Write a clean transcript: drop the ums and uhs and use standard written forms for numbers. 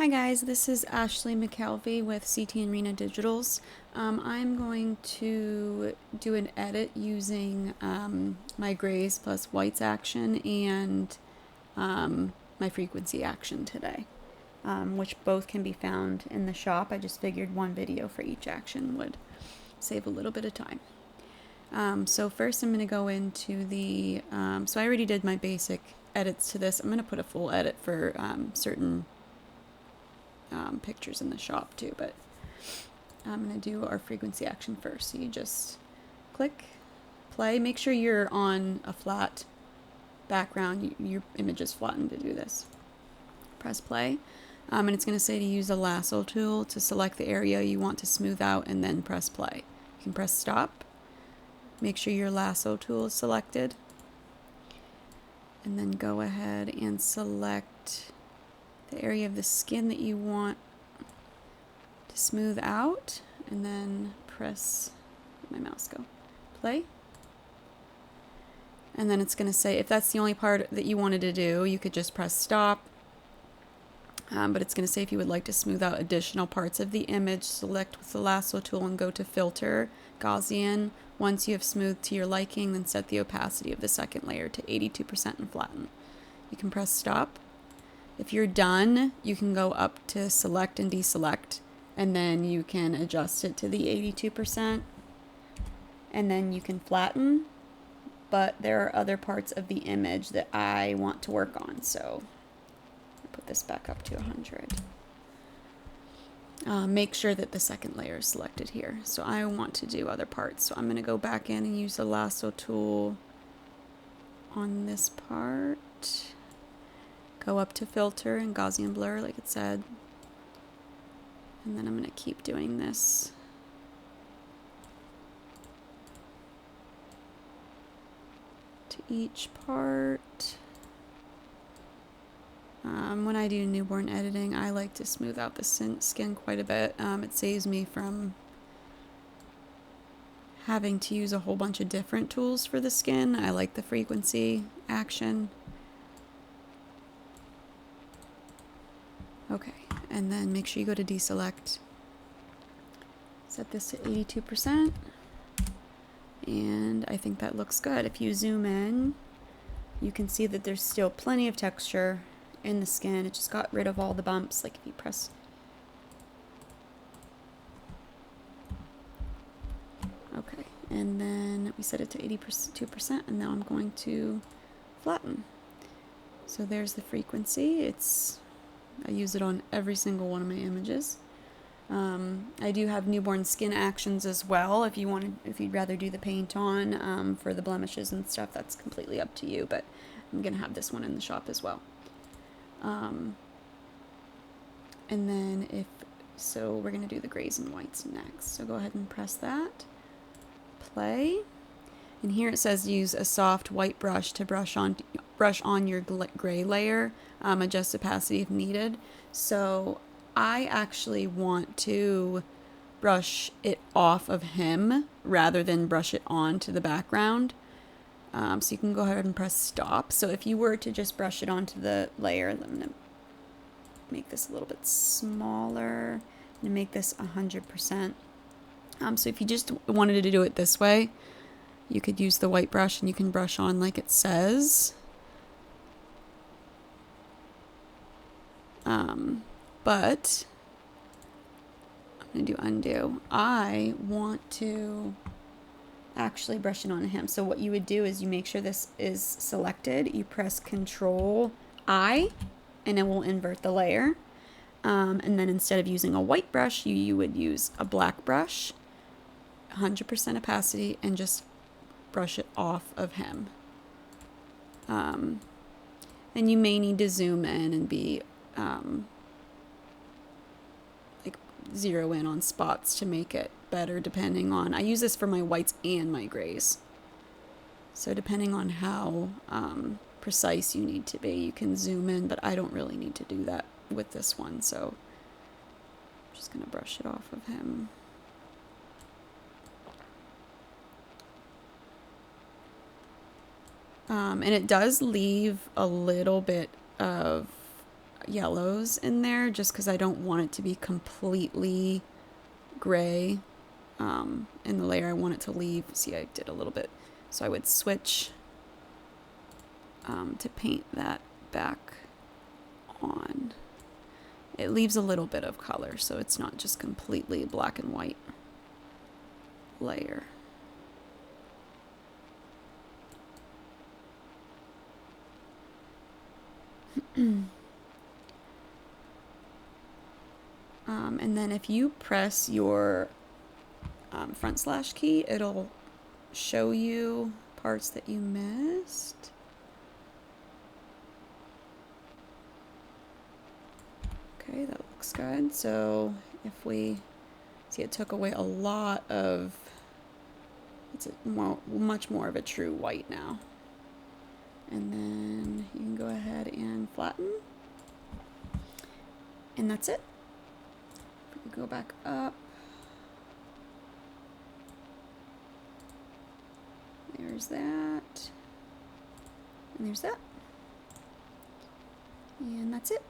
Hi guys, this is Ashley McKelvey with CTandRina Digitals. I'm going to do an edit using my grays plus whites action and my frequency action today, which both can be found in the shop. I just figured one video for each action would save a little bit of time. So first I'm going to go into the, so I already did my basic edits to this. I'm going to put a full edit for certain pictures in the shop too, but I'm going to do our frequency action first. So you just click play, make sure you're on a flat background, your image is flattened to do this. Press play, and it's going to say to use the lasso tool to select the area you want to smooth out and then press play. You can press stop, make sure your lasso tool is selected, and then go ahead and select the area of the skin that you want to smooth out, and then press, where'd my mouse go, play. And then it's going to say if that's the only part that you wanted to do, you could just press stop. But it's going to say if you would like to smooth out additional parts of the image, select with the lasso tool and go to filter, Gaussian. Once you have smoothed to your liking, then set the opacity of the second layer to 82% and flatten. You can press stop. If you're done, you can go up to select and deselect, and then you can adjust it to the 82%, and then you can flatten. But there are other parts of the image that I want to work on, so I'll put this back up to 100. Make sure that the second layer is selected here. So I want to do other parts, so I'm going to go back in and use the lasso tool on this part. Go up to filter and Gaussian blur like it said. And then I'm going to keep doing this. To each part. When I do newborn editing, I like to smooth out the skin quite a bit. It saves me from having to use a whole bunch of different tools for the skin. I like the frequency action. Okay, and then make sure you go to deselect. Set this to 82%. And I think that looks good. If you zoom in, you can see that there's still plenty of texture in the skin. It just got rid of all the bumps. Like if you press. Okay, and then we set it to 82%, and now I'm going to flatten. So there's the frequency. I use it on every single one of my images. I do have newborn skin actions as well. If you'd rather do the paint on for the blemishes and stuff, that's completely up to you. But I'm gonna have this one in the shop as well. And then we're gonna do the grays and whites next. So go ahead and press that. Play. And here it says use a soft white brush to brush on your gray layer. Adjust opacity if needed. So I actually want to brush it off of him rather than brush it onto the background. So you can go ahead and press stop. So if you were to just brush it onto the layer, I'm going to make this a little bit smaller. I'm going to make this 100%. So if you just wanted to do it this way, you could use the white brush and you can brush on like it says. But I'm going to do undo. I want to actually brush it on him. So what you would do is you make sure this is selected. You press Control I and it will invert the layer. And then instead of using a white brush, you would use a black brush, 100% opacity, and just brush it off of him. And you may need to zoom in and be like zero in on spots to make it better depending on, I use this for my whites and my grays. So depending on how precise you need to be, you can zoom in, but I don't really need to do that with this one. So I'm just going to brush it off of him. And it does leave a little bit of yellows in there just because I don't want it to be completely gray in the layer. I want it to leave. See, I did a little bit. So I would switch to paint that back on. It leaves a little bit of color, so it's not just completely black and white layer. And then if you press your front slash key, it'll show you parts that you missed. Okay, that looks good. So if we see, it took away a lot of, it's much more of a true white now. And then you can go ahead and flatten. And that's it. If we go back up. There's that. And there's that. And that's it.